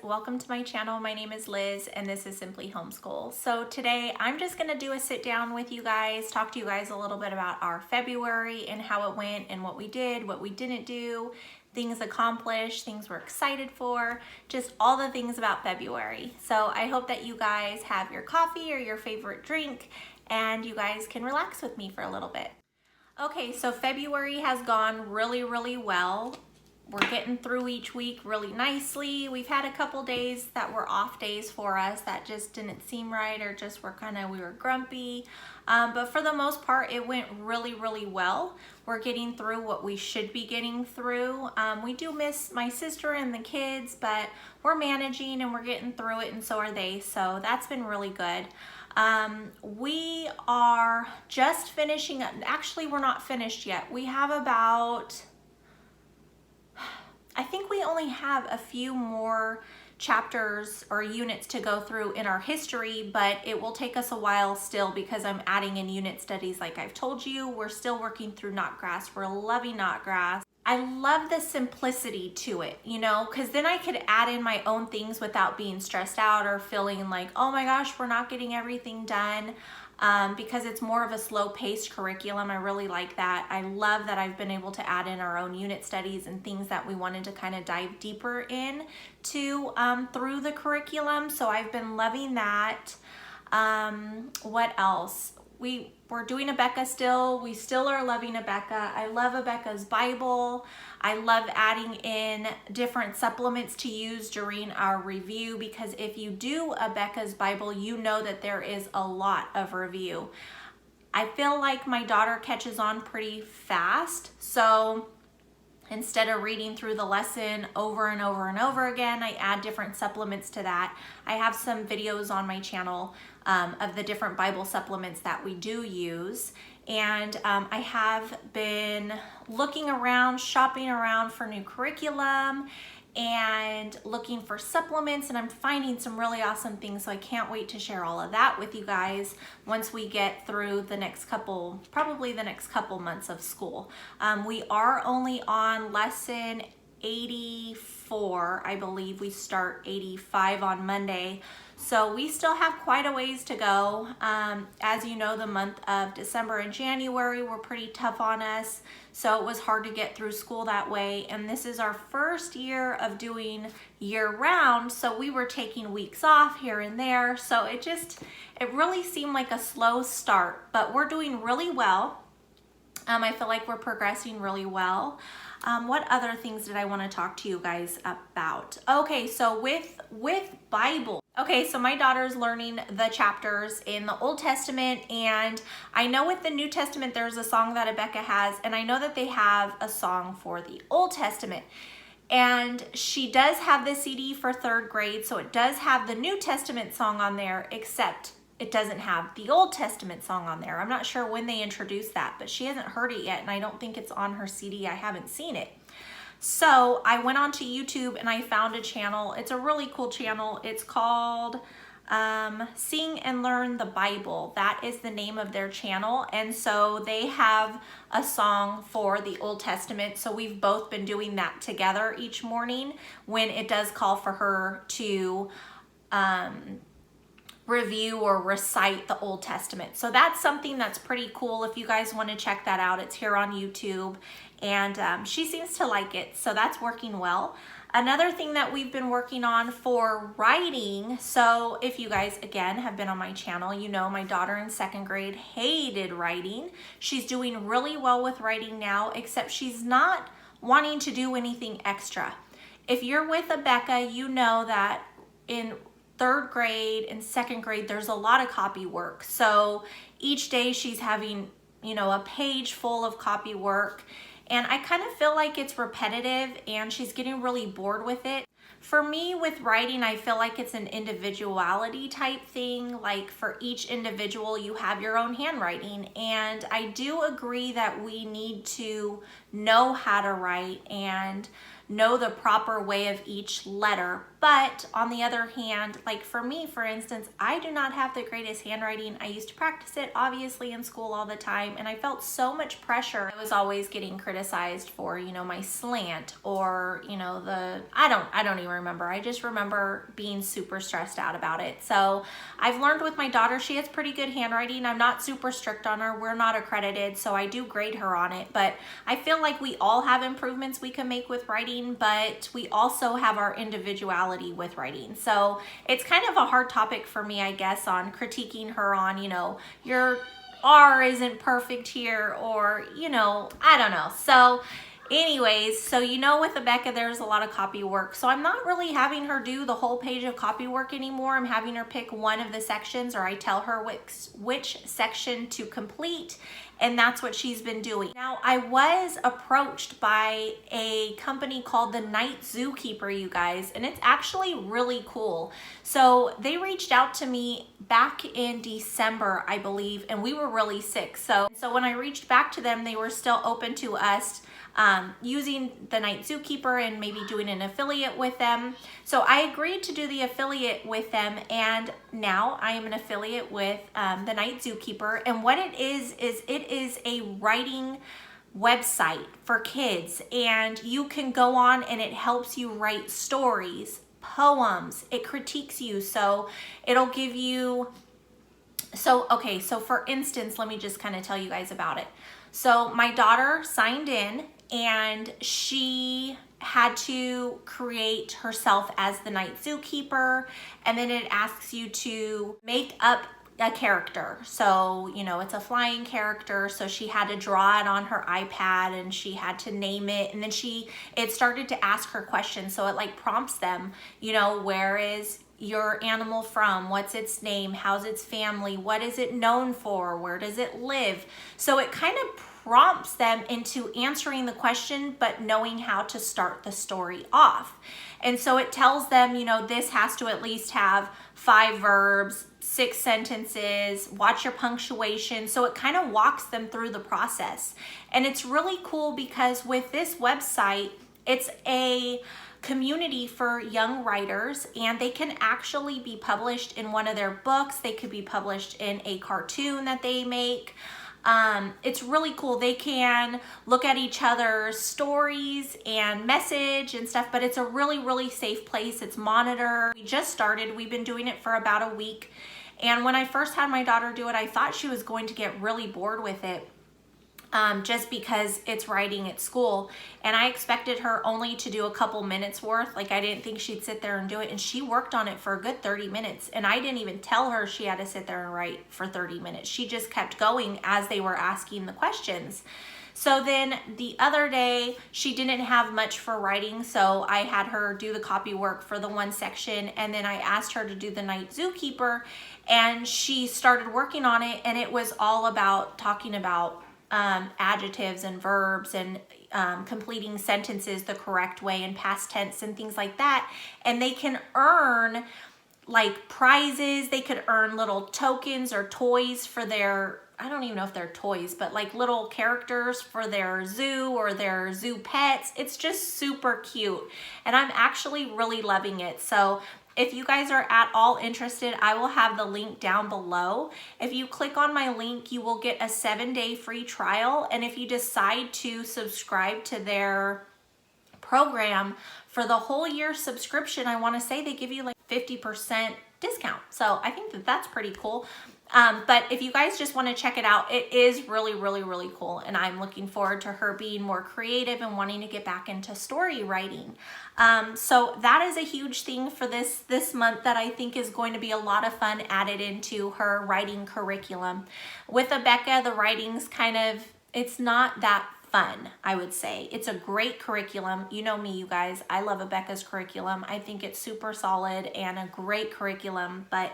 welcome to my channel. My name is Liz and this is Simply Homeschool. So today I'm just gonna do a sit down with you guys, talk to you guys a little bit about our February and how it went and what we did, what we didn't do, things accomplished, things we're excited for, just all the things about February. So I hope that you guys have your coffee or your favorite drink and you guys can relax with me for a little bit. Okay, so February has gone really well. We're getting through each week really nicely. We've had a couple days that were off days for us that just didn't seem right or just we were grumpy. But for the most part, it went really well. We're getting through what we should be getting through. We do miss my sister and the kids, but we're managing and we're getting through it, and so are they. So that's been really good. We are just finishing up. Actually, we're not finished yet. We have about, I think we only have a few more chapters or units to go through in our history, but it will take us a while still because I'm adding in unit studies like I've told you. We're still working through Knotgrass. We're loving Knotgrass. I love the simplicity to it, you know, because then I could add in my own things without being stressed out or feeling like, oh my gosh, we're not getting everything done. Because it's more of a slow-paced curriculum. I really like that. I love that I've been able to add in our own unit studies and things that we wanted to kind of dive deeper in to through the curriculum. So I've been loving that. What else? We're doing Abeka still. We still are loving Abeka. I love Abeka's Bible. I love adding in different supplements to use during our review, because if you do Abeka's Bible, you know that there is a lot of review. I feel like my daughter catches on pretty fast, so instead of reading through the lesson over and over again, I add different supplements to that. I have some videos on my channel of the different Bible supplements that we do use. And I have been looking around, shopping around for new curriculum and looking for supplements, and I'm finding some really awesome things. So I can't wait to share all of that with you guys once we get through the next couple, probably the next couple months of school. We are only on lesson 84, I believe. We start 85 on Monday. So we still have quite a ways to go. As you know, the month of December and January were pretty tough on us. So it was hard to get through school that way. And this is our first year of doing year round. So we were taking weeks off here and there. So it really seemed like a slow start, but we're doing really well. I feel like we're progressing really well. What other things did I want to talk to you guys about? Okay, so with Bible. Okay, so my daughter's learning the chapters in the Old Testament, and I know with the New Testament there's a song that Abeka has, and I know that they have a song for the Old Testament. And she does have the CD for 3rd grade, so it does have the New Testament song on there, except it doesn't have the Old Testament song on there. I'm not sure when they introduced that, but she hasn't heard it yet, and I don't think it's on her CD. I haven't seen it. So I went onto YouTube and I found a channel. It's a really cool channel. It's called Sing and Learn the Bible. That is the name of their channel. And so they have a song for the Old Testament. So we've both been doing that together each morning when it does call for her to review or recite the Old Testament. So that's something that's pretty cool. If you guys want to check that out, it's here on YouTube, and she seems to like it, so that's working well. Another thing that we've been working on for writing, so if you guys again have been on my channel, you know my daughter in 2nd grade hated writing. She's doing really well with writing now, except she's not wanting to do anything extra. If you're with Abeka, you know that in 3rd grade and 2nd grade, there's a lot of copy work. So each day she's having, you know, a page full of copy work. And I kind of feel like it's repetitive and she's getting really bored with it. For me with writing, I feel like it's an individuality type thing. Like for each individual, you have your own handwriting. And I do agree that we need to know how to write and know the proper way of each letter. But on the other hand, like for me, for instance, I do not have the greatest handwriting. I used to practice it obviously in school all the time, and I felt so much pressure. I was always getting criticized for, you know, my slant, or, you know, I don't even remember. I just remember being super stressed out about it. So I've learned with my daughter, she has pretty good handwriting. I'm not super strict on her. We're not accredited, so I do grade her on it. But I feel like we all have improvements we can make with writing, but we also have our individuality with writing. So it's kind of a hard topic for me, I guess, on critiquing her on, you know, your R isn't perfect here, or, you know, I don't know. So anyways, so you know, with Rebecca, there's a lot of copy work. So I'm not really having her do the whole page of copy work anymore. I'm having her pick one of the sections, or I tell her which section to complete, and that's what she's been doing. Now, I was approached by a company called the Night Zookeeper, you guys, and it's actually really cool. So they reached out to me back in December, I believe, and we were really sick. So when I reached back to them, they were still open to us using the Night Zookeeper and maybe doing an affiliate with them. So I agreed to do the affiliate with them, and now I am an affiliate with the Night Zookeeper. And what it is it is a writing website for kids, and you can go on and it helps you write stories, poems, it critiques you. So it'll give you, so for instance, let me just kind of tell you guys about it. So my daughter signed in, and she had to create herself as the Night Zookeeper, and then it asks you to make up a character. So, you know, it's a flying character, so she had to draw it on her iPad, and she had to name it, and then it started to ask her questions. So it like prompts them, you know, where is your animal from? What's its name? How's its family? What is it known for? Where does it live? So it kind of prompts them into answering the question, but knowing how to start the story off. And so it tells them, you know, this has to at least have 5 verbs, 6 sentences, watch your punctuation. So it kind of walks them through the process. And it's really cool because with this website, it's a community for young writers, and they can actually be published in one of their books. They could be published in a cartoon that they make. It's really cool. They can look at each other's stories and message and stuff, but it's a really, really safe place. It's monitored. We just started. We've been doing it for about a week. And when I first had my daughter do it, I thought she was going to get really bored with it. Just because it's writing at school, and I expected her only to do a couple minutes worth. Like, I didn't think she'd sit there and do it, and she worked on it for a good 30 minutes, and I didn't even tell her she had to sit there and write for 30 minutes. She just kept going as they were asking the questions. So then the other day, she didn't have much for writing, so I had her do the copy work for the one section, and then I asked her to do the Night Zookeeper, and she started working on it, and it was all about talking about adjectives and verbs, and completing sentences the correct way, and past tense and things like that. And they can earn like prizes. They could earn little tokens or toys for their, I don't even know if they're toys, but like little characters for their zoo or their zoo pets. It's just super cute, and I'm actually really loving it. So if you guys are at all interested, I will have the link down below. If you click on my link, you will get a 7-day free trial. And if you decide to subscribe to their program for the whole year subscription, I want to say they give you like 50% discount. So I think that that's pretty cool. But if you guys just want to check it out, it is really, really, really cool. And I'm looking forward to her being more creative and wanting to get back into story writing. So that is a huge thing for this month that I think is going to be a lot of fun added into her writing curriculum. With Rebecca, the writing's kind of, it's not that fun, I would say. It's a great curriculum. You know me, you guys. I love Rebecca's curriculum. I think it's super solid and a great curriculum, but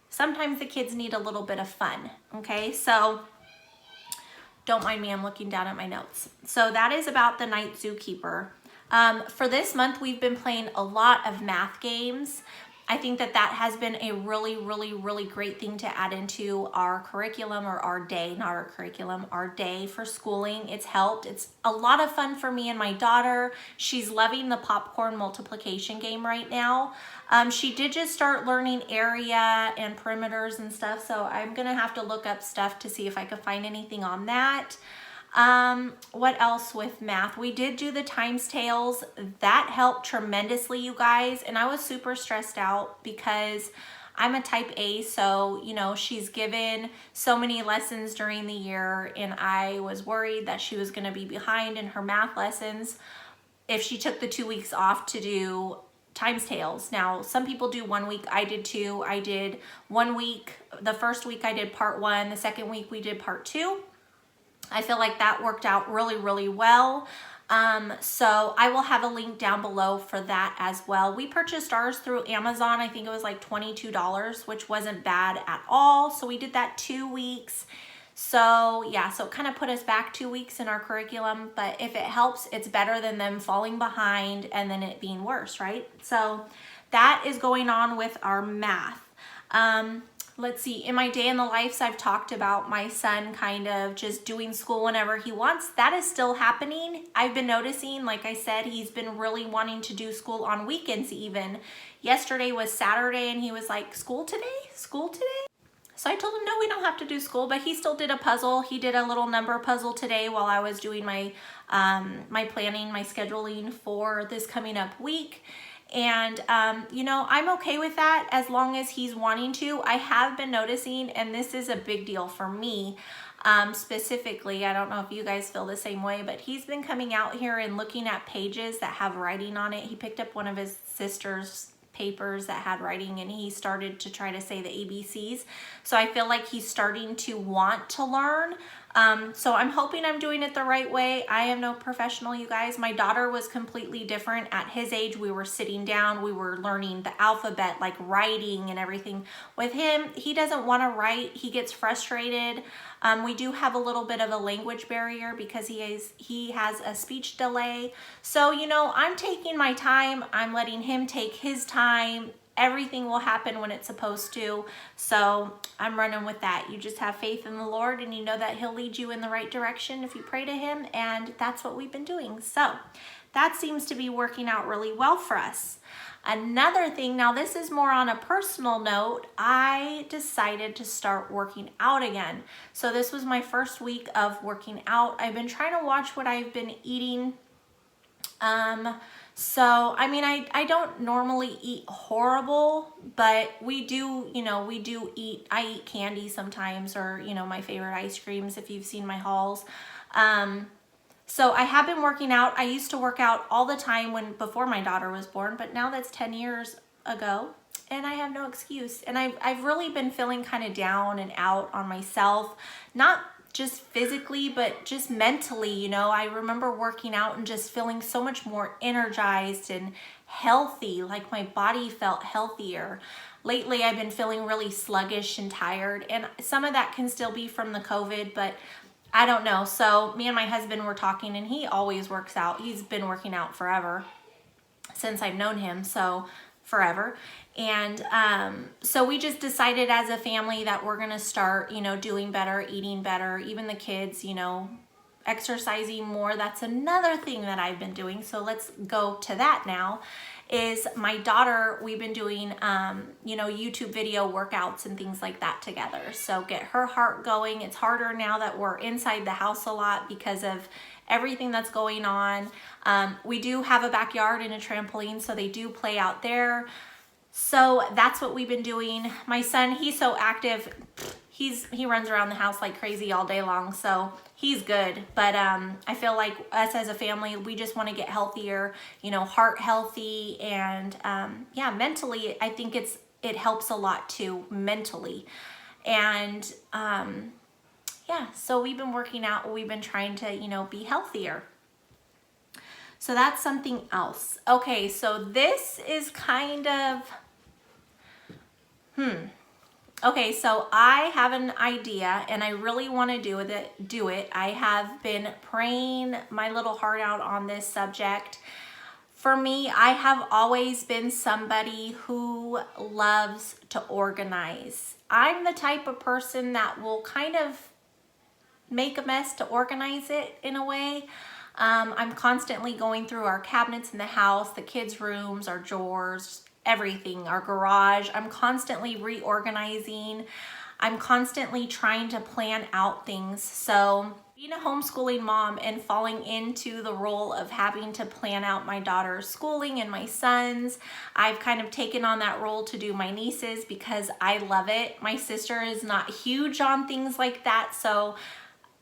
sometimes the kids need a little bit of fun, okay? So don't mind me, I'm looking down at my notes. So that is about the Night Zookeeper. For this month, we've been playing a lot of math games. I think that that has been a really, really, really great thing to add into our curriculum, or our day, not our curriculum, our day for schooling. It's helped. It's a lot of fun for me and my daughter. She's loving the popcorn multiplication game right now. She did just start learning area and perimeters and stuff, so I'm gonna have to look up stuff to see if I could find anything on that. What else with math? We did do the times tables. That helped tremendously, you guys. And I was super stressed out because I'm a type A. So, you know, she's given so many lessons during the year, and I was worried that she was going to be behind in her math lessons if she took the 2 weeks off to do times tables. Now, some people do 1 week. I did 2. I did 1 week. The first week I did part 1. The second week we did part 2. I feel like that worked out really, really well. So I will have a link down below for that as well. We purchased ours through Amazon. I think it was like $22, which wasn't bad at all. So we did that 2 weeks. So yeah, so it kind of put us back 2 weeks in our curriculum, but if it helps, it's better than them falling behind and then it being worse, right? So that is going on with our math. Let's see, in my day in the lives, I've talked about my son kind of just doing school whenever he wants. That is still happening. I've been noticing, like I said, he's been really wanting to do school on weekends even. Yesterday was Saturday and he was like, school today? School today? So I told him, no, we don't have to do school, but he still did a puzzle. He did a little number puzzle today while I was doing my, my planning, my scheduling for this coming up week. And, you know, I'm okay with that as long as he's wanting to. I have been noticing, and this is a big deal for me, specifically, I don't know if you guys feel the same way, but he's been coming out here and looking at pages that have writing on it. He picked up one of his sister's papers that had writing, and he started to try to say the ABCs. So I feel like he's starting to want to learn. So I'm hoping I'm doing it the right way. I am no professional, you guys. My daughter was completely different. At his age, we were sitting down, we were learning the alphabet, like writing and everything. With him, he doesn't want to write. He gets frustrated. We do have a little bit of a language barrier because he has a speech delay. So, you know, I'm taking my time. I'm letting him take his time. Everything will happen when it's supposed to. So I'm running with that. You just have faith in the Lord, and you know that he'll lead you in the right direction if you pray to him. And that's what we've been doing. So that seems to be working out really well for us. Another thing, now this is more on a personal note, I decided to start working out again. So this was my first week of working out. I've been trying to watch what I've been eating. So, I mean, I don't normally eat horrible, but we do, you know, I eat candy sometimes, or, you know, my favorite ice creams if you've seen my hauls. So I have been working out. I used to work out all the time before my daughter was born, but now that's 10 years ago and I have no excuse. And I've really been feeling kind of down and out on myself, not just physically, but just mentally. You know, I remember working out and just feeling so much more energized and healthy, like my body felt healthier. Lately, I've been feeling really sluggish and tired, and some of that can still be from the COVID, but I don't know. So me and my husband were talking, and he always works out. He's been working out forever since I've known him, so forever. And so we just decided as a family that we're gonna start, you know, doing better, eating better, even the kids, you know, exercising more. That's another thing that I've been doing. So let's go to that now. Is my daughter, we've been doing, you know, YouTube video workouts and things like that together. So get her heart going. It's harder now that we're inside the house a lot because of everything that's going on. We do have a backyard and a trampoline, so they do play out there. So that's what we've been doing. My son, he's so active. He runs around the house like crazy all day long, so he's good. But I feel like us as a family, we just want to get healthier, you know, heart healthy, and yeah, mentally, I think it helps a lot too, mentally. And yeah, so we've been working out. We've been trying to, you know, be healthier. So that's something else. Okay, so this is kind of, Okay, so I have an idea and I really want to do it. I have been praying my little heart out on this subject For me, I have always been somebody who loves to organize. I'm the type of person that will kind of make a mess to organize it in a way. I'm constantly going through our cabinets in the house, the kids' rooms, our drawers, everything, our garage. I'm constantly reorganizing. I'm constantly trying to plan out things. So being a homeschooling mom and falling into the role of having to plan out my daughter's schooling and my son's, I've kind of taken on that role to do my nieces because I love it. My sister is not huge on things like that, so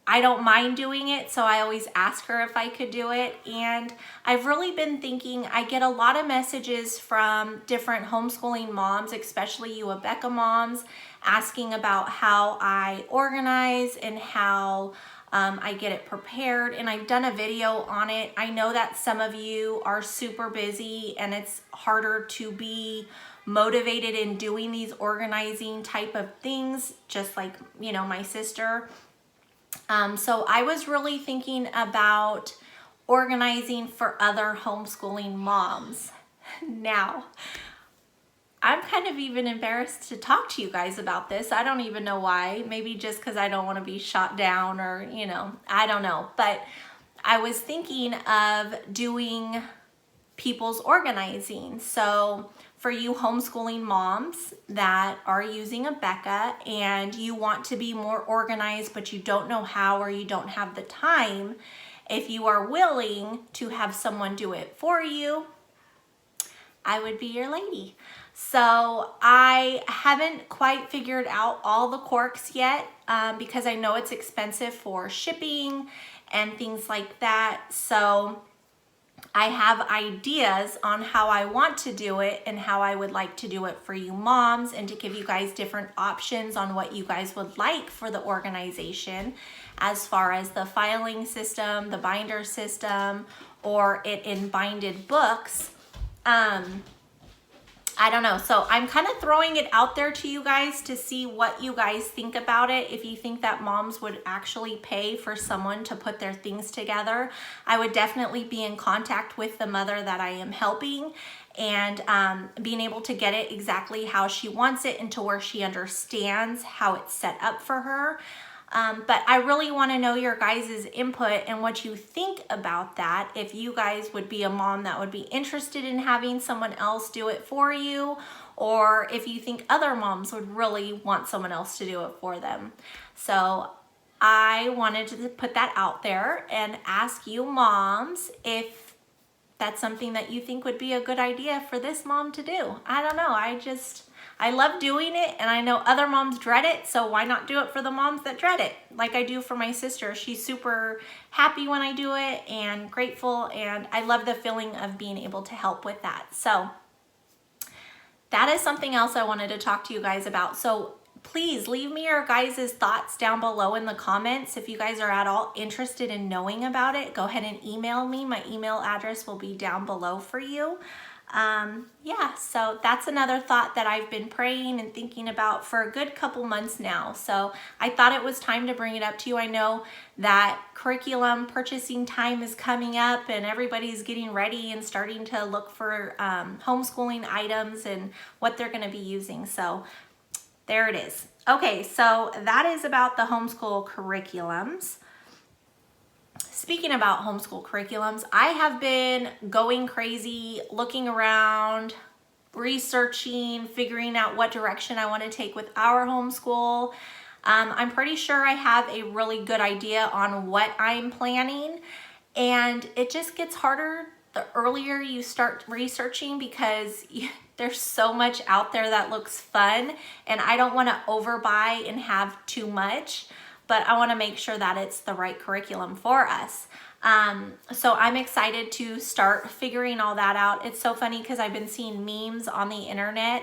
I don't mind doing it, so I always ask her if I could do it. And I've really been thinking, I get a lot of messages from different homeschooling moms, especially you Abeka moms, asking about how I organize and how I get it prepared. And I've done a video on it. I know that some of you are super busy and it's harder to be motivated in doing these organizing type of things, just like, you know, my sister. So I was really thinking about organizing for other homeschooling moms. Now, I'm kind of even embarrassed to talk to you guys about this. I don't even know why. Maybe just because I don't want to be shot down or, you know, I don't know. But I was thinking of doing people's organizing. So for you homeschooling moms that are using Abeka and you want to be more organized, but you don't know how or you don't have the time, if you are willing to have someone do it for you, I would be your lady. So I haven't quite figured out all the quirks yet because I know it's expensive for shipping and things like that. So I have ideas on how I want to do it and how I would like to do it for you moms, and to give you guys different options on what you guys would like for the organization as far as the filing system, the binder system, or it in binded books. I don't know. So I'm kind of throwing it out there to you guys to see what you guys think about it. If you think that moms would actually pay for someone to put their things together, I would definitely be in contact with the mother that I am helping and being able to get it exactly how she wants it and to where she understands how it's set up for her. But I really want to know your guys' input and what you think about that. If you guys would be a mom that would be interested in having someone else do it for you, or if you think other moms would really want someone else to do it for them. So I wanted to put that out there and ask you moms if that's something that you think would be a good idea for this mom to do. I don't know. I love doing it, and I know other moms dread it, so why not do it for the moms that dread it? Like I do for my sister. She's super happy when I do it and grateful, and I love the feeling of being able to help with that. So that is something else I wanted to talk to you guys about. So please leave me your guys' thoughts down below in the comments. If you guys are at all interested in knowing about it, go ahead and email me. My email address will be down below for you. Yeah, so that's another thought that I've been praying and thinking about for a good couple months now. So I thought it was time to bring it up to you. I know that curriculum purchasing time is coming up and everybody's getting ready and starting to look for homeschooling items and what they're going to be using. So there it is. Okay, so that is about the homeschool curriculums. Speaking about homeschool curriculums, I have been going crazy, looking around, researching, figuring out what direction I want to take with our homeschool. I'm pretty sure I have a really good idea on what I'm planning, and it just gets harder the earlier you start researching because there's so much out there that looks fun, and I don't want to overbuy and have too much, but I want to make sure that it's the right curriculum for us. So I'm excited to start figuring all that out. It's so funny because I've been seeing memes on the internet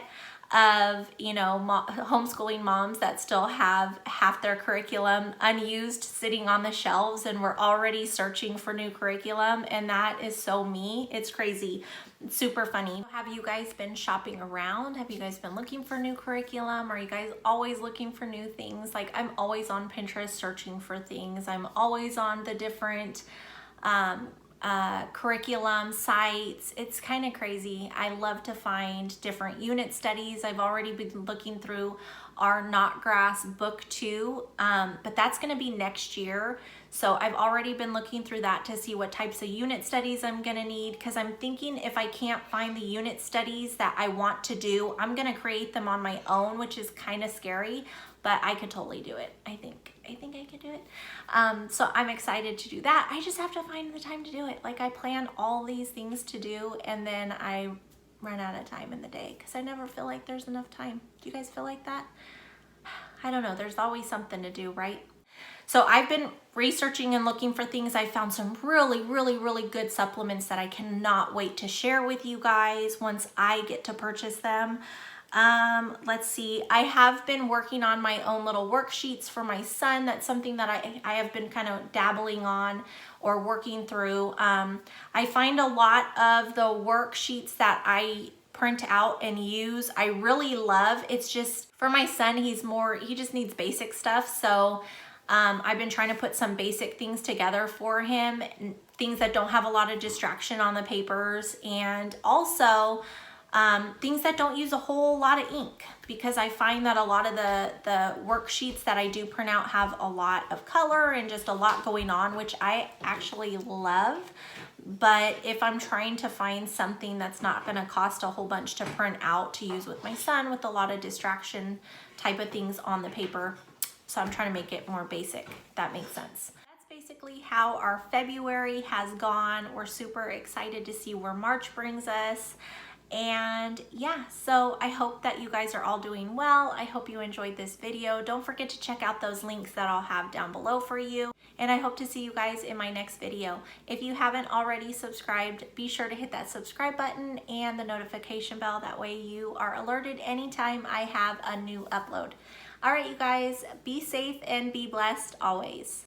of, you know, homeschooling moms that still have half their curriculum unused sitting on the shelves, and we're already searching for new curriculum, and that is so me. It's crazy. It's super funny. Have you guys been shopping around? Have you guys been looking for new curriculum? Are you guys always looking for new things? Like, I'm always on Pinterest searching for things. I'm always on the different curriculum sites. It's kind of crazy. I love to find different unit studies. I've already been looking through our Not Grass book 2, but that's going to be next year. So I've already been looking through that to see what types of unit studies I'm going to need, because I'm thinking if I can't find the unit studies that I want to do, I'm going to create them on my own, which is kind of scary, but I could totally do it. I think I could do it. So I'm excited to do that. I just have to find the time to do it. Like, I plan all these things to do, and then I run out of time in the day because I never feel like there's enough time. Do you guys feel like that? I don't know. There's always something to do, right? So I've been researching and looking for things. I found some really good supplements that I cannot wait to share with you guys once I get to purchase them. Let's see. I have been working on my own little worksheets for my son. That's something that I have been kind of dabbling on or working through. I find a lot of the worksheets that I print out and use, I really love. It's just for my son, he just needs basic stuff. So I've been trying to put some basic things together for him, things that don't have a lot of distraction on the papers, and also things that don't use a whole lot of ink, because I find that a lot of the worksheets that I do print out have a lot of color and just a lot going on, which I actually love. But if I'm trying to find something that's not going to cost a whole bunch to print out to use with my son with a lot of distraction type of things on the paper, so I'm trying to make it more basic, if that makes sense. That's basically how our February has gone. We're super excited to see where March brings us. And yeah, so I hope that you guys are all doing well. I hope you enjoyed this video. Don't forget to check out those links that I'll have down below for you. And I hope to see you guys in my next video. If you haven't already subscribed, be sure to hit that subscribe button and the notification bell. That way you are alerted anytime I have a new upload. All right, you guys, be safe and be blessed always.